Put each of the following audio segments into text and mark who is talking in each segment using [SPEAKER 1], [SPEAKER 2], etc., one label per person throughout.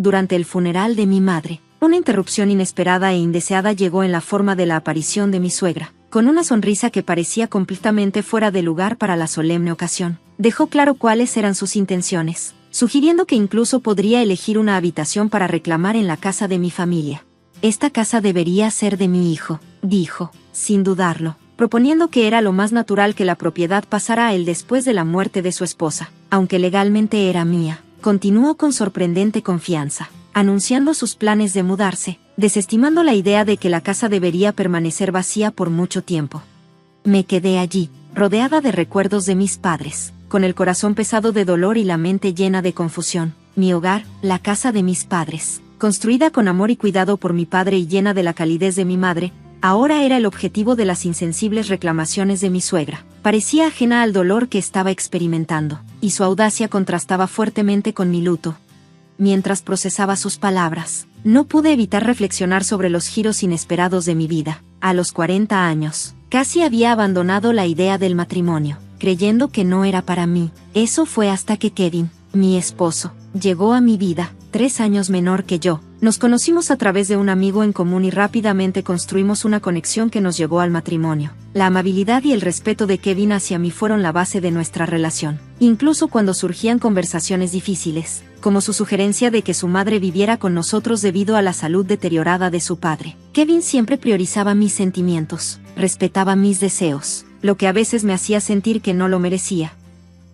[SPEAKER 1] durante el funeral de mi madre. Una interrupción inesperada e indeseada llegó en la forma de la aparición de mi suegra, con una sonrisa que parecía completamente fuera de lugar para la solemne ocasión. Dejó claro cuáles eran sus intenciones, sugiriendo que incluso podría elegir una habitación para reclamar en la casa de mi familia. Esta casa debería ser de mi hijo, dijo, sin dudarlo, proponiendo que era lo más natural que la propiedad pasara a él después de la muerte de su esposa, aunque legalmente era mía. Continuó con sorprendente confianza, anunciando sus planes de mudarse, desestimando la idea de que la casa debería permanecer vacía por mucho tiempo. Me quedé allí, rodeada de recuerdos de mis padres, con el corazón pesado de dolor y la mente llena de confusión. Mi hogar, la casa de mis padres, construida con amor y cuidado por mi padre y llena de la calidez de mi madre, ahora era el objetivo de las insensibles reclamaciones de mi suegra. Parecía ajena al dolor que estaba experimentando, y su audacia contrastaba fuertemente con mi luto. Mientras procesaba sus palabras, no pude evitar reflexionar sobre los giros inesperados de mi vida. A los 40 años, casi había abandonado la idea del matrimonio, creyendo que no era para mí. Eso fue hasta que Kevin, mi esposo, llegó a mi vida, 3 años menor que yo. Nos conocimos a través de un amigo en común y rápidamente construimos una conexión que nos llevó al matrimonio. La amabilidad y el respeto de Kevin hacia mí fueron la base de nuestra relación, incluso cuando surgían conversaciones difíciles, como su sugerencia de que su madre viviera con nosotros debido a la salud deteriorada de su padre. Kevin siempre priorizaba mis sentimientos, respetaba mis deseos, lo que a veces me hacía sentir que no lo merecía.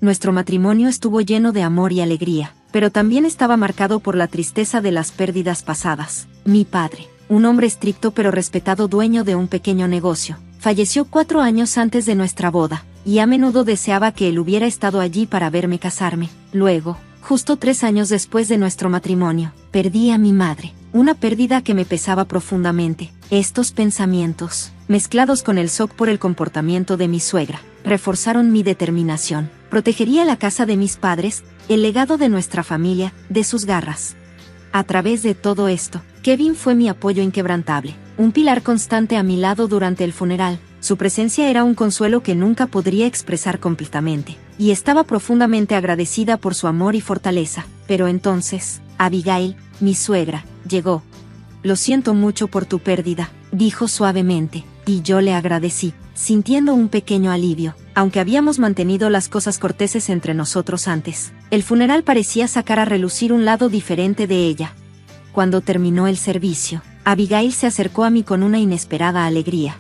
[SPEAKER 1] Nuestro matrimonio estuvo lleno de amor y alegría, pero también estaba marcado por la tristeza de las pérdidas pasadas. Mi padre, un hombre estricto pero respetado dueño de un pequeño negocio, falleció 4 años antes de nuestra boda, y a menudo deseaba que él hubiera estado allí para verme casarme. Luego, justo 3 años después de nuestro matrimonio, perdí a mi madre, una pérdida que me pesaba profundamente. Estos pensamientos, mezclados con el shock por el comportamiento de mi suegra, reforzaron mi determinación. Protegería la casa de mis padres, el legado de nuestra familia, de sus garras. A través de todo esto, Kevin fue mi apoyo inquebrantable, un pilar constante a mi lado durante el funeral. Su presencia era un consuelo que nunca podría expresar completamente, y estaba profundamente agradecida por su amor y fortaleza. Pero entonces, Abigail, mi suegra, llegó. Lo siento mucho por tu pérdida, dijo suavemente, y yo le agradecí, sintiendo un pequeño alivio. Aunque habíamos mantenido las cosas corteses entre nosotros antes, el funeral parecía sacar a relucir un lado diferente de ella. Cuando terminó el servicio, Abigail se acercó a mí con una inesperada alegría.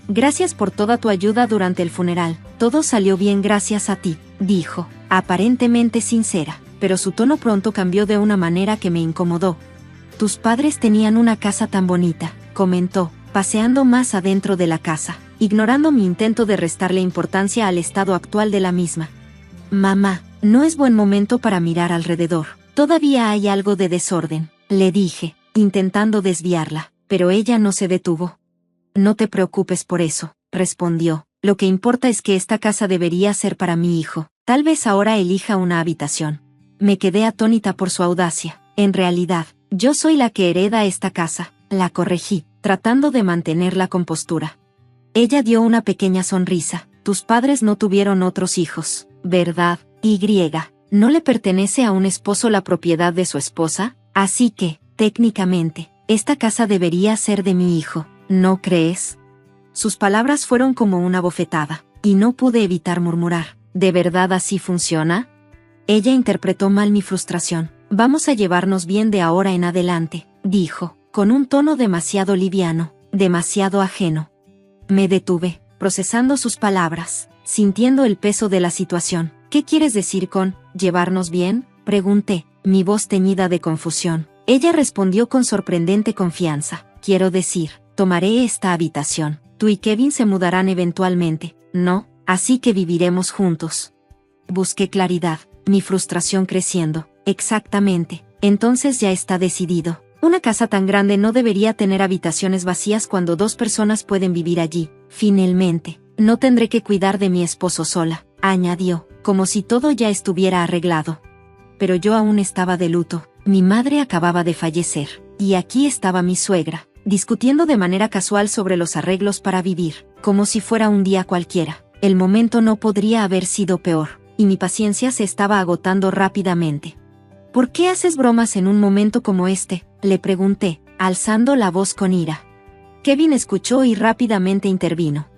[SPEAKER 1] Gracias por toda tu ayuda durante el funeral, todo salió bien gracias a ti, dijo, aparentemente sincera, pero su tono pronto cambió de una manera que me incomodó. Tus padres tenían una casa tan bonita, comentó, paseando más adentro de la casa, ignorando mi intento de restarle importancia al estado actual de la misma. Mamá, no es buen momento para mirar alrededor, todavía hay algo de desorden, le dije, intentando desviarla, pero ella no se detuvo. No te preocupes por eso, respondió, lo que importa es que esta casa debería ser para mi hijo, tal vez ahora elija una habitación. Me quedé atónita por su audacia. En realidad, yo soy la que hereda esta casa, la corregí, tratando de mantener la compostura. Ella dio una pequeña sonrisa. Tus padres no tuvieron otros hijos, ¿verdad? ¿No le pertenece a un esposo la propiedad de su esposa? Así que, técnicamente, esta casa debería ser de mi hijo, ¿no crees? Sus palabras fueron como una bofetada, y no pude evitar murmurar, ¿de verdad así funciona? Ella interpretó mal mi frustración. Vamos a llevarnos bien de ahora en adelante, dijo, con un tono demasiado liviano, demasiado ajeno. Me detuve, procesando sus palabras, sintiendo el peso de la situación. ¿Qué quieres decir con llevarnos bien?, pregunté, mi voz teñida de confusión. Ella respondió con sorprendente confianza. Quiero decir, tomaré esta habitación. Tú y Kevin se mudarán eventualmente, ¿no? Así que viviremos juntos. Busqué claridad, mi frustración creciendo. Exactamente, entonces ya está decidido. Una casa tan grande no debería tener habitaciones vacías cuando 2 personas pueden vivir allí. Finalmente, no tendré que cuidar de mi esposo sola, añadió, como si todo ya estuviera arreglado. Pero yo aún estaba de luto. Mi madre acababa de fallecer, y aquí estaba mi suegra, discutiendo de manera casual sobre los arreglos para vivir, como si fuera un día cualquiera. El momento no podría haber sido peor, y mi paciencia se estaba agotando rápidamente. ¿Por qué haces bromas en un momento como este?, le pregunté, alzando la voz con ira. Kevin escuchó y rápidamente intervino.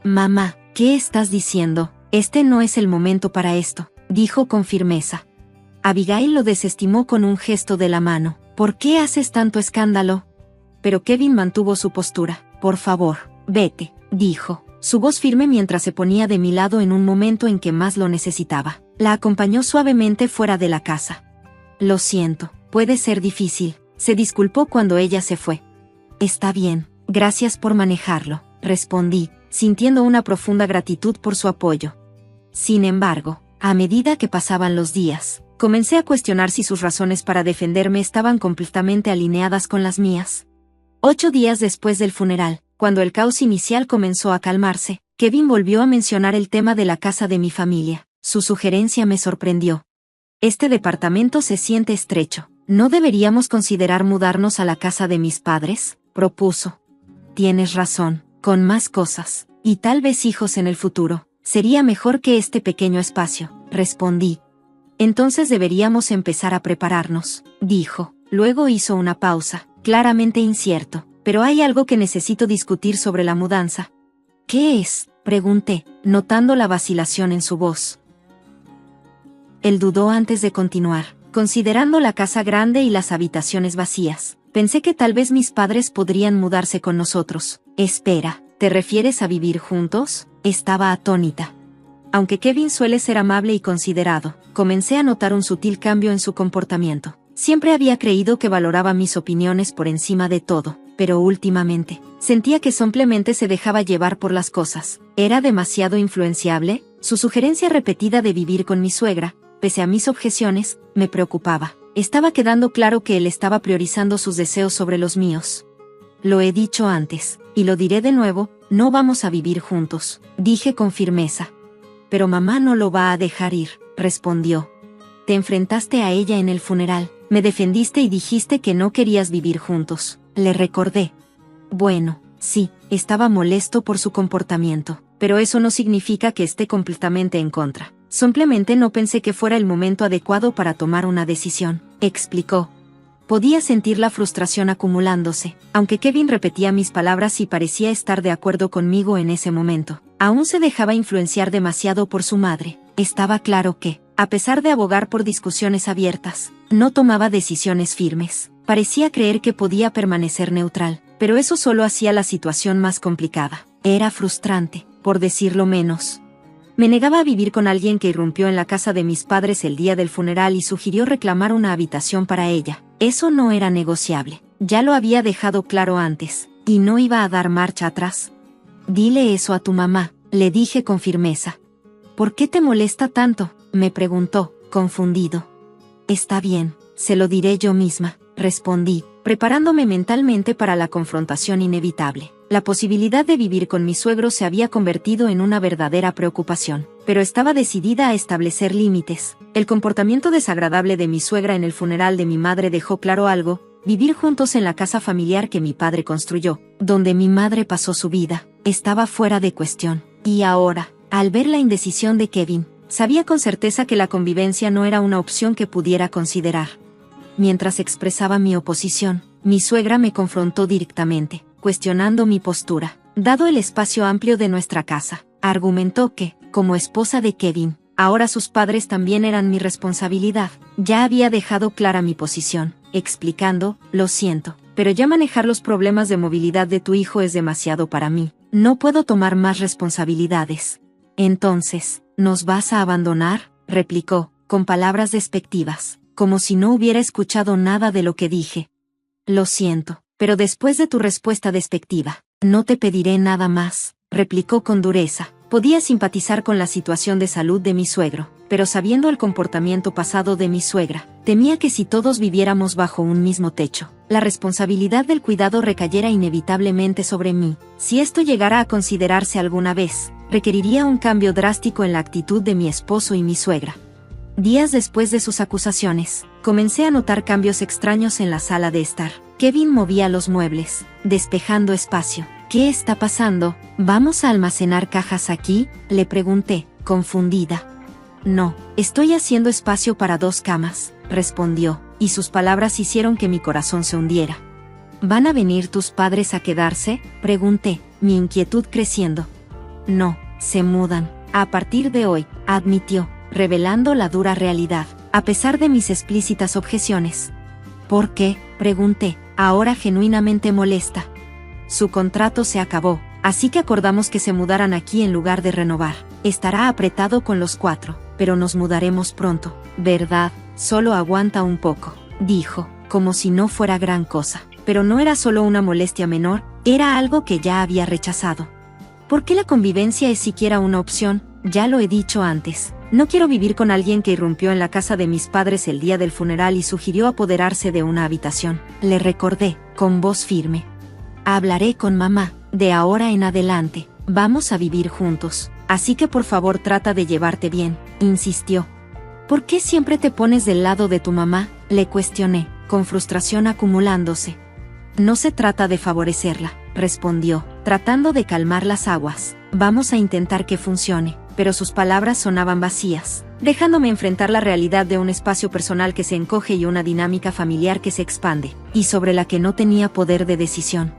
[SPEAKER 1] Mamá, ¿qué estás diciendo? Este no es el momento para esto, dijo con firmeza. Abigail lo desestimó con un gesto de la mano. ¿Por qué haces tanto escándalo? Pero Kevin mantuvo su postura. Por favor, vete, dijo, su voz firme mientras se ponía de mi lado en un momento en que más lo necesitaba. La acompañó suavemente fuera de la casa. Lo siento, puede ser difícil, se disculpó cuando ella se fue. Está bien, gracias por manejarlo, respondí, sintiendo una profunda gratitud por su apoyo. Sin embargo, a medida que pasaban los días, comencé a cuestionar si sus razones para defenderme estaban completamente alineadas con las mías. 8 días después del funeral, cuando el caos inicial comenzó a calmarse, Kevin volvió a mencionar el tema de la casa de mi familia. Su sugerencia me sorprendió. Este departamento se siente estrecho. ¿No deberíamos considerar mudarnos a la casa de mis padres?, propuso. Tienes razón, con más cosas, y tal vez hijos en el futuro, sería mejor que este pequeño espacio, respondí. Entonces deberíamos empezar a prepararnos, dijo. Luego hizo una pausa, claramente incierto. Pero hay algo que necesito discutir sobre la mudanza. ¿Qué es?, pregunté, notando la vacilación en su voz. Él dudó antes de continuar, considerando la casa grande y las habitaciones vacías. Pensé que tal vez mis padres podrían mudarse con nosotros. Espera, ¿te refieres a vivir juntos? Estaba atónita. Aunque Kevin suele ser amable y considerado, comencé a notar un sutil cambio en su comportamiento. Siempre había creído que valoraba mis opiniones por encima de todo, pero últimamente, sentía que simplemente se dejaba llevar por las cosas. ¿Era demasiado influenciable? Su sugerencia repetida de vivir con mi suegra, pese a mis objeciones, me preocupaba. Estaba quedando claro que él estaba priorizando sus deseos sobre los míos. Lo he dicho antes, y lo diré de nuevo, no vamos a vivir juntos, dije con firmeza. Pero mamá no lo va a dejar ir, respondió. Te enfrentaste a ella en el funeral, me defendiste y dijiste que no querías vivir juntos, le recordé. Bueno, sí, estaba molesto por su comportamiento, pero eso no significa que esté completamente en contra. Simplemente no pensé que fuera el momento adecuado para tomar una decisión, explicó. Podía sentir la frustración acumulándose, aunque Kevin repetía mis palabras y parecía estar de acuerdo conmigo en ese momento. Aún se dejaba influenciar demasiado por su madre. Estaba claro que, a pesar de abogar por discusiones abiertas, no tomaba decisiones firmes. Parecía creer que podía permanecer neutral, pero eso solo hacía la situación más complicada. Era frustrante, por decirlo menos. Me negaba a vivir con alguien que irrumpió en la casa de mis padres el día del funeral y sugirió reclamar una habitación para ella. Eso no era negociable. Ya lo había dejado claro antes, y no iba a dar marcha atrás. Dile eso a tu mamá, le dije con firmeza. ¿Por qué te molesta tanto?, me preguntó, confundido. Está bien, se lo diré yo misma, respondí, preparándome mentalmente para la confrontación inevitable. La posibilidad de vivir con mi suegro se había convertido en una verdadera preocupación, pero estaba decidida a establecer límites. El comportamiento desagradable de mi suegra en el funeral de mi madre dejó claro algo: vivir juntos en la casa familiar que mi padre construyó, donde mi madre pasó su vida, estaba fuera de cuestión. Y ahora, al ver la indecisión de Kevin, sabía con certeza que la convivencia no era una opción que pudiera considerar. Mientras expresaba mi oposición, mi suegra me confrontó directamente, cuestionando mi postura. Dado el espacio amplio de nuestra casa, argumentó que, como esposa de Kevin, ahora sus padres también eran mi responsabilidad. Ya había dejado clara mi posición, explicando: lo siento, pero ya manejar los problemas de movilidad de tu hijo es demasiado para mí. No puedo tomar más responsabilidades. Entonces, ¿nos vas a abandonar?, replicó, con palabras despectivas, como si no hubiera escuchado nada de lo que dije. Lo siento, pero después de tu respuesta despectiva, no te pediré nada más, replicó con dureza. Podía simpatizar con la situación de salud de mi suegro, pero sabiendo el comportamiento pasado de mi suegra, temía que si todos viviéramos bajo un mismo techo, la responsabilidad del cuidado recayera inevitablemente sobre mí. Si esto llegara a considerarse alguna vez, requeriría un cambio drástico en la actitud de mi esposo y mi suegra. Días después de sus acusaciones, comencé a notar cambios extraños en la sala de estar. Kevin movía los muebles, despejando espacio. ¿Qué está pasando? ¿Vamos a almacenar cajas aquí?, le pregunté, confundida. No, estoy haciendo espacio para 2 camas, respondió, y sus palabras hicieron que mi corazón se hundiera. ¿Van a venir tus padres a quedarse?, pregunté, mi inquietud creciendo. No, se mudan, a partir de hoy, admitió, revelando la dura realidad, a pesar de mis explícitas objeciones. ¿Por qué?, pregunté, ahora genuinamente molesta. Su contrato se acabó, así que acordamos que se mudaran aquí en lugar de renovar. Estará apretado con los 4, pero nos mudaremos pronto, ¿verdad? Solo aguanta un poco, dijo, como si no fuera gran cosa. Pero no era solo una molestia menor, era algo que ya había rechazado. ¿Por qué la convivencia es siquiera una opción? Ya lo he dicho antes. No quiero vivir con alguien que irrumpió en la casa de mis padres el día del funeral y sugirió apoderarse de una habitación. Le recordé, con voz firme. Hablaré con mamá, de ahora en adelante, vamos a vivir juntos, así que por favor trata de llevarte bien, insistió. ¿Por qué siempre te pones del lado de tu mamá?, le cuestioné, con frustración acumulándose. No se trata de favorecerla, respondió, tratando de calmar las aguas. Vamos a intentar que funcione, pero sus palabras sonaban vacías, dejándome enfrentar la realidad de un espacio personal que se encoge y una dinámica familiar que se expande, y sobre la que no tenía poder de decisión.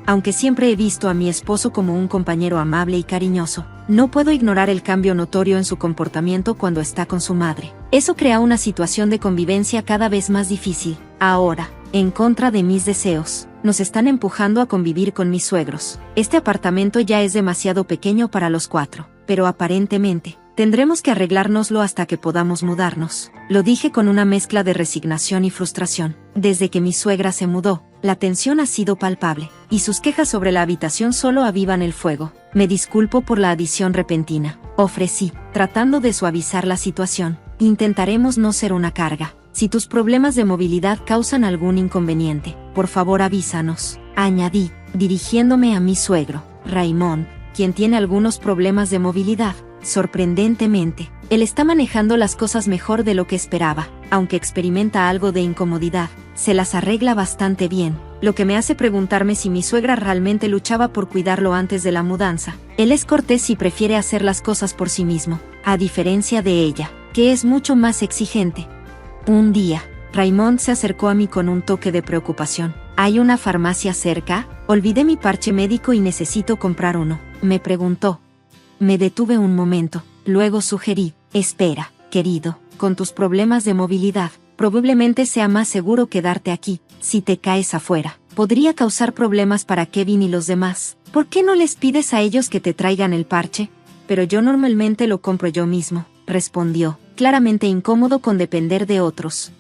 [SPEAKER 1] Aunque siempre he visto a mi esposo como un compañero amable y cariñoso, no puedo ignorar el cambio notorio en su comportamiento cuando está con su madre. Eso crea una situación de convivencia cada vez más difícil. Ahora, en contra de mis deseos, nos están empujando a convivir con mis suegros. Este apartamento ya es demasiado pequeño para los 4, pero aparentemente, tendremos que arreglárnoslo hasta que podamos mudarnos. Lo dije con una mezcla de resignación y frustración. Desde que mi suegra se mudó, la tensión ha sido palpable, y sus quejas sobre la habitación solo avivan el fuego. Me disculpo por la adición repentina, ofrecí, tratando de suavizar la situación. Intentaremos no ser una carga. Si tus problemas de movilidad causan algún inconveniente, por favor avísanos, añadí, dirigiéndome a mi suegro, Raymond, quien tiene algunos problemas de movilidad. Sorprendentemente, él está manejando las cosas mejor de lo que esperaba, aunque experimenta algo de incomodidad, se las arregla bastante bien, lo que me hace preguntarme si mi suegra realmente luchaba por cuidarlo antes de la mudanza. Él es cortés y prefiere hacer las cosas por sí mismo, a diferencia de ella, que es mucho más exigente. Un día, Raymond se acercó a mí con un toque de preocupación. ¿Hay una farmacia cerca? Olvidé mi parche médico y necesito comprar uno, me preguntó. Me detuve un momento, luego sugerí, espera, querido, con tus problemas de movilidad, probablemente sea más seguro quedarte aquí. Si te caes afuera, podría causar problemas para Kevin y los demás. ¿Por qué no les pides a ellos que te traigan el parche? Pero yo normalmente lo compro yo mismo, respondió, claramente incómodo con depender de otros.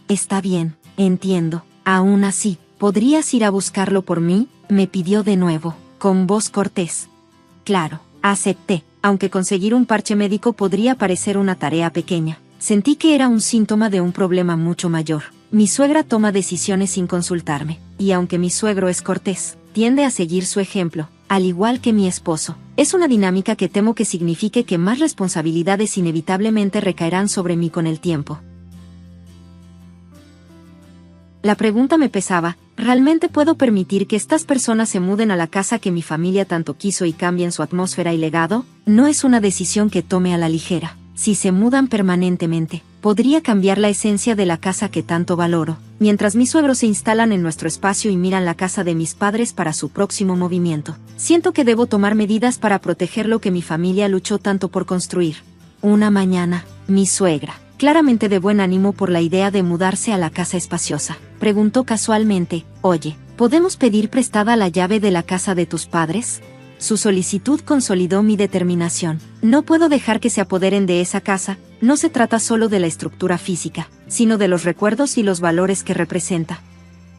[SPEAKER 1] Está bien, entiendo. Aún así, ¿podrías ir a buscarlo por mí?, me pidió de nuevo, con voz cortés. Claro, acepté, aunque conseguir un parche médico podría parecer una tarea pequeña. Sentí que era un síntoma de un problema mucho mayor. Mi suegra toma decisiones sin consultarme, y aunque mi suegro es cortés, tiende a seguir su ejemplo, al igual que mi esposo. Es una dinámica que temo que signifique que más responsabilidades inevitablemente recaerán sobre mí con el tiempo. La pregunta me pesaba, ¿realmente puedo permitir que estas personas se muden a la casa que mi familia tanto quiso y cambien su atmósfera y legado? No es una decisión que tome a la ligera. Si se mudan permanentemente, podría cambiar la esencia de la casa que tanto valoro, mientras mis suegros se instalan en nuestro espacio y miran la casa de mis padres para su próximo movimiento. Siento que debo tomar medidas para proteger lo que mi familia luchó tanto por construir. Una mañana, mi suegra, claramente de buen ánimo por la idea de mudarse a la casa espaciosa, preguntó casualmente, «Oye, ¿podemos pedir prestada la llave de la casa de tus padres?». Su solicitud consolidó mi determinación. No puedo dejar que se apoderen de esa casa. No se trata solo de la estructura física, sino de los recuerdos y los valores que representa.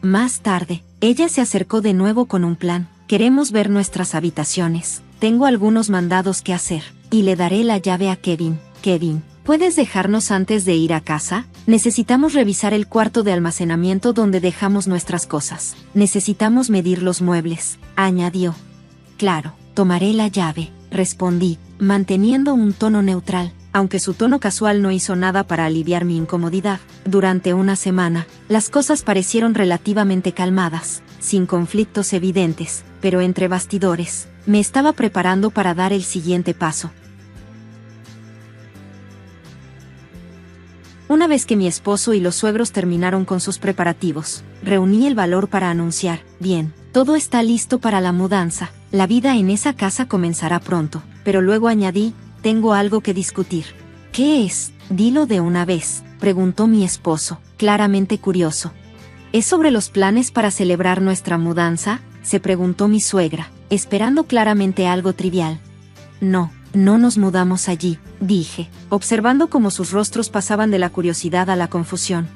[SPEAKER 1] Más tarde, ella se acercó de nuevo con un plan. Queremos ver nuestras habitaciones. Tengo algunos mandados que hacer, y le daré la llave a Kevin. Kevin, ¿puedes dejarnos antes de ir a casa? Necesitamos revisar el cuarto de almacenamiento donde dejamos nuestras cosas. Necesitamos medir los muebles, añadió. Claro, tomaré la llave, respondí, manteniendo un tono neutral, aunque su tono casual no hizo nada para aliviar mi incomodidad. Durante una semana, las cosas parecieron relativamente calmadas, sin conflictos evidentes, pero entre bastidores, me estaba preparando para dar el siguiente paso. Una vez que mi esposo y los suegros terminaron con sus preparativos, reuní el valor para anunciar: bien, todo está listo para la mudanza. La vida en esa casa comenzará pronto. Pero luego añadí: tengo algo que discutir. ¿Qué es? Dilo de una vez, preguntó mi esposo, claramente curioso. ¿Es sobre los planes para celebrar nuestra mudanza?, se preguntó mi suegra, esperando claramente algo trivial. No nos mudamos allí, dije, observando cómo sus rostros pasaban de la curiosidad a la confusión.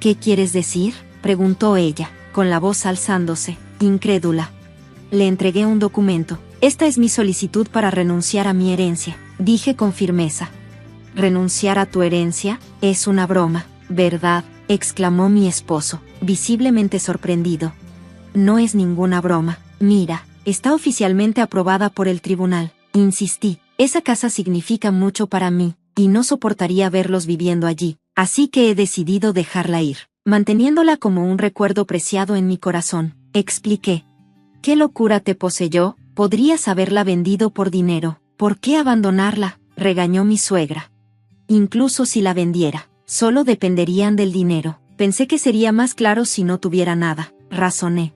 [SPEAKER 1] ¿Qué quieres decir?, preguntó ella, con la voz alzándose, incrédula. Le entregué un documento. Esta es mi solicitud para renunciar a mi herencia, dije con firmeza. ¿Renunciar a tu herencia? Es una broma, ¿verdad?, exclamó mi esposo, visiblemente sorprendido. No es ninguna broma. Mira, está oficialmente aprobada por el tribunal. Insistí, esa casa significa mucho para mí, y no soportaría verlos viviendo allí, así que he decidido dejarla ir, manteniéndola como un recuerdo preciado en mi corazón, expliqué. ¿Qué locura te poseyó? Podrías haberla vendido por dinero. ¿Por qué abandonarla?, regañó mi suegra. Incluso si la vendiera, solo dependerían del dinero. Pensé que sería más claro si no tuviera nada, razoné.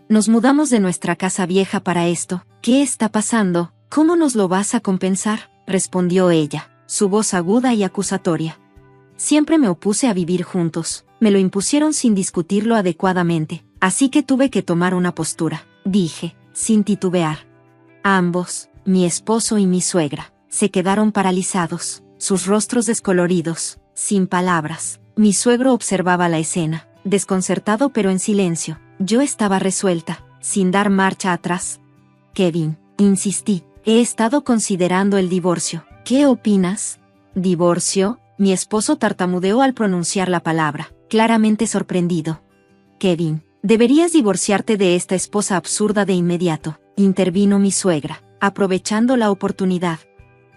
[SPEAKER 1] Nos mudamos de nuestra casa vieja para esto. ¿Qué está pasando? ¿Cómo nos lo vas a compensar?, respondió ella, su voz aguda y acusatoria. Siempre me opuse a vivir juntos. Me lo impusieron sin discutirlo adecuadamente, así que tuve que tomar una postura, dije, sin titubear. Ambos, mi esposo y mi suegra, se quedaron paralizados, sus rostros descoloridos, sin palabras. Mi suegro observaba la escena, desconcertado pero en silencio. Yo estaba resuelta, sin dar marcha atrás. Kevin, insistí, he estado considerando el divorcio. ¿Qué opinas? ¿Divorcio? Mi esposo tartamudeó al pronunciar la palabra, claramente sorprendido. Kevin, deberías divorciarte de esta esposa absurda de inmediato, intervino mi suegra, aprovechando la oportunidad.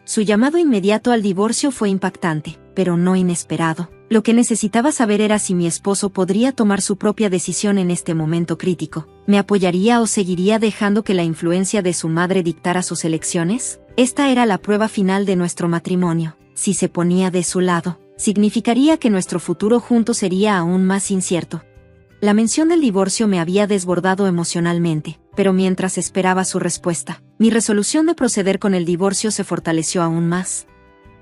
[SPEAKER 1] Su llamado inmediato al divorcio fue impactante, pero no inesperado. Lo que necesitaba saber era si mi esposo podría tomar su propia decisión en este momento crítico. ¿Me apoyaría o seguiría dejando que la influencia de su madre dictara sus elecciones? Esta era la prueba final de nuestro matrimonio. Si se ponía de su lado, significaría que nuestro futuro juntos sería aún más incierto. La mención del divorcio me había desbordado emocionalmente, pero mientras esperaba su respuesta, mi resolución de proceder con el divorcio se fortaleció aún más.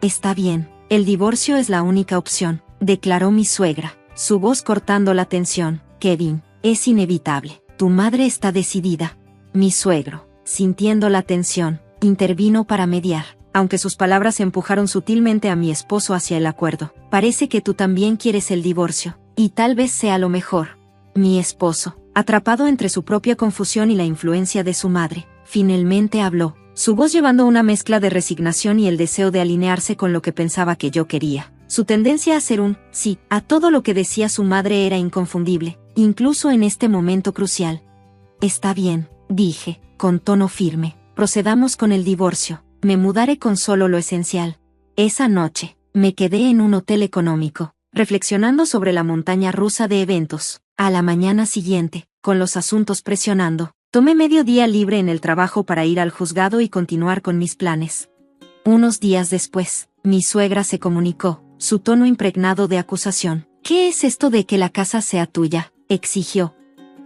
[SPEAKER 1] Está bien, el divorcio es la única opción, declaró mi suegra, su voz cortando la tensión. Kevin, es inevitable, tu madre está decidida. Mi suegro, sintiendo la tensión, intervino para mediar, aunque sus palabras empujaron sutilmente a mi esposo hacia el acuerdo. Parece que tú también quieres el divorcio, y tal vez sea lo mejor. Mi esposo, atrapado entre su propia confusión y la influencia de su madre, finalmente habló, su voz llevando una mezcla de resignación y el deseo de alinearse con lo que pensaba que yo quería. Su tendencia a hacer un sí a todo lo que decía su madre era inconfundible, incluso en este momento crucial. Está bien, dije, con tono firme, procedamos con el divorcio, me mudaré con solo lo esencial. Esa noche, me quedé en un hotel económico, reflexionando sobre la montaña rusa de eventos. A la mañana siguiente, con los asuntos presionando, tomé medio día libre en el trabajo para ir al juzgado y continuar con mis planes. Unos días después, mi suegra se comunicó, su tono impregnado de acusación. ¿Qué es esto de que la casa sea tuya?, exigió.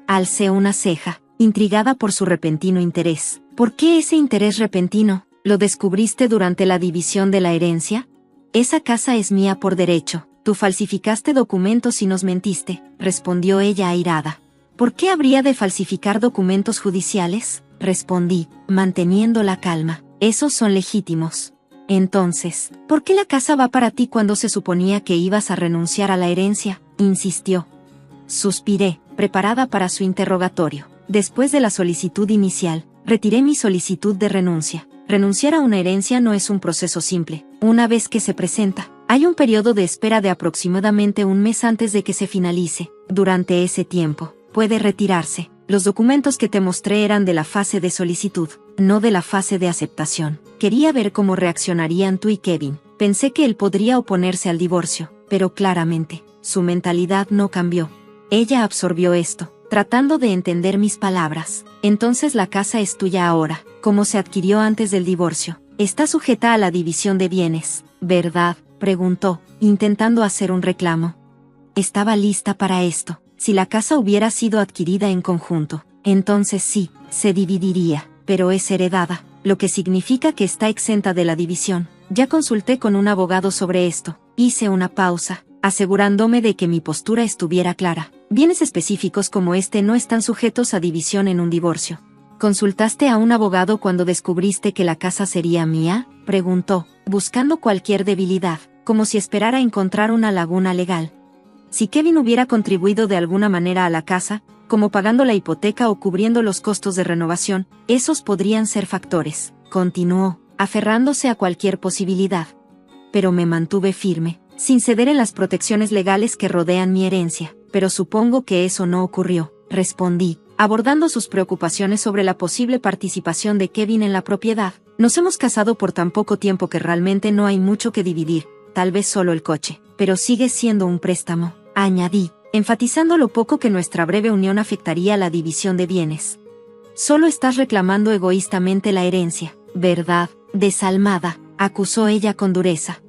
[SPEAKER 1] Alcé una ceja, intrigada por su repentino interés. ¿Por qué ese interés repentino? ¿Lo descubriste durante la división de la herencia? Esa casa es mía por derecho. Tú falsificaste documentos y nos mentiste, respondió ella airada. ¿Por qué habría de falsificar documentos judiciales?, respondí, manteniendo la calma. Esos son legítimos. Entonces, ¿por qué la casa va para ti cuando se suponía que ibas a renunciar a la herencia?, insistió. Suspiré, preparada para su interrogatorio. Después de la solicitud inicial, retiré mi solicitud de renuncia. Renunciar a una herencia no es un proceso simple. Una vez que se presenta, hay un periodo de espera de aproximadamente un mes antes de que se finalice. Durante ese tiempo, puede retirarse. Los documentos que te mostré eran de la fase de solicitud, no de la fase de aceptación. Quería ver cómo reaccionarían tú y Kevin. Pensé que él podría oponerse al divorcio, pero claramente, su mentalidad no cambió. Ella absorbió esto, tratando de entender mis palabras. Entonces la casa es tuya ahora, como se adquirió antes del divorcio. Está sujeta a la división de bienes, ¿verdad? preguntó, intentando hacer un reclamo. Estaba lista para esto. Si la casa hubiera sido adquirida en conjunto, entonces sí, se dividiría, pero es heredada, lo que significa que está exenta de la división. Ya consulté con un abogado sobre esto. Hice una pausa, asegurándome de que mi postura estuviera clara. Bienes específicos como este no están sujetos a división en un divorcio. ¿Consultaste a un abogado cuando descubriste que la casa sería mía?, preguntó, buscando cualquier debilidad, como si esperara encontrar una laguna legal. Si Kevin hubiera contribuido de alguna manera a la casa, como pagando la hipoteca o cubriendo los costos de renovación, esos podrían ser factores, continuó, aferrándose a cualquier posibilidad. Pero me mantuve firme, sin ceder en las protecciones legales que rodean mi herencia. Pero supongo que eso no ocurrió, respondí, abordando sus preocupaciones sobre la posible participación de Kevin en la propiedad. Nos hemos casado por tan poco tiempo que realmente no hay mucho que dividir, tal vez solo el coche, pero sigue siendo un préstamo, añadí, enfatizando lo poco que nuestra breve unión afectaría la división de bienes. Solo estás reclamando egoístamente la herencia, ¿verdad, desalmada?, acusó ella con dureza.